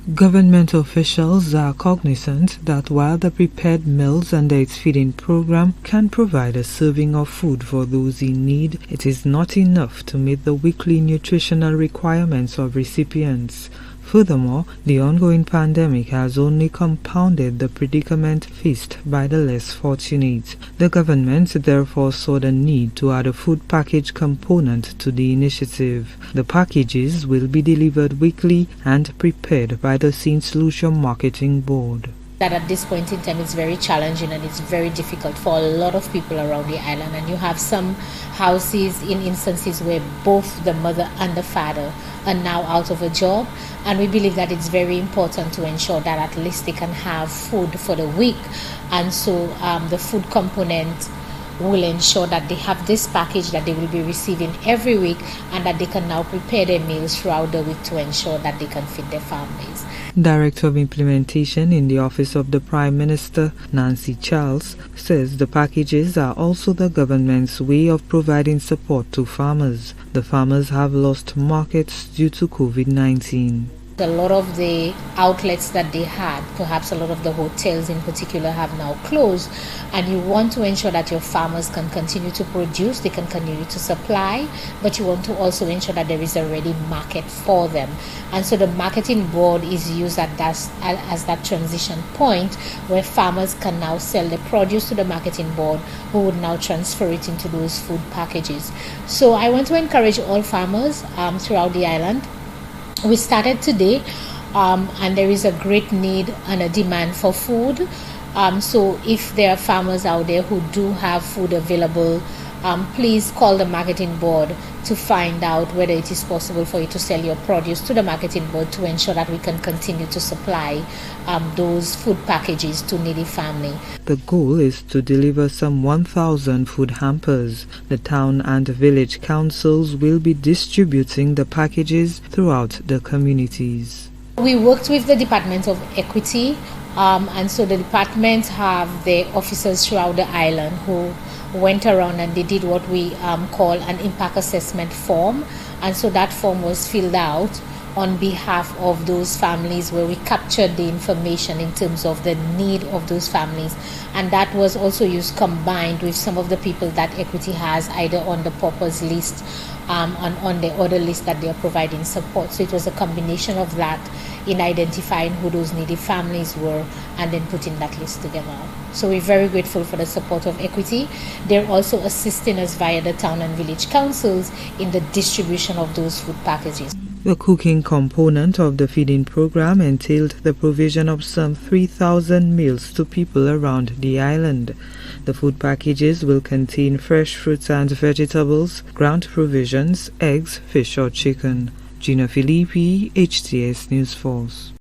Government officials are cognizant that while the prepared meals under its feeding program can provide a serving of food for those in need, it is not enough to meet the weekly nutritional requirements of recipients. Furthermore, the ongoing pandemic has only compounded the predicament faced by the less fortunate. The government therefore saw the need to add a food package component to the initiative. The packages will be delivered weekly and prepared by the Saint Lucia Marketing Board. That at this point in time it's very challenging and it's very difficult for a lot of people around the island, and you have some houses in instances where both the mother and the father are now out of a job, and we believe that it's very important to ensure that at least they can have food for the week. And so the food component will ensure that they have this package that they will be receiving every week, and that they can now prepare their meals throughout the week to ensure that they can feed their families. Director of Implementation in the Office of the Prime Minister, Nancy Charles, says the packages are also the government's way of providing support to farmers. The farmers have lost markets due to COVID-19. A lot of the outlets that they had, perhaps a lot of the hotels in particular, have now closed, and you want to ensure that your farmers can continue to produce, they can continue to supply, but you want to also ensure that there is a ready market for them. And so the marketing board is used as that transition point where farmers can now sell the produce to the marketing board, who would now transfer it into those food packages. So I want to encourage all farmers throughout the island. We started today, and there is a great need and a demand for food. So if there are farmers out there who do have food available, please call the marketing board to find out whether it is possible for you to sell your produce to the marketing board to ensure that we can continue to supply those food packages to needy families. The goal is to deliver some 1,000 food hampers. The town and village councils will be distributing the packages throughout the communities. We worked with the Department of Equity, and so the department have their officers throughout the island who went around and they did what we call an impact assessment form, and so that form was filled out on behalf of those families, where we captured the information in terms of the need of those families, and that was also used combined with some of the people that Equity has either on the paupers list on the other list that they are providing support. So it was a combination of that in identifying who those needy families were and then putting that list together. So we're very grateful for the support of Equity. They're also assisting us via the town and village councils in the distribution of those food packages. The cooking component of the feeding program entailed the provision of some 3,000 meals to people around the island. The food packages will contain fresh fruits and vegetables, ground provisions, eggs, fish or chicken. Gina Filippi, HTS News Force.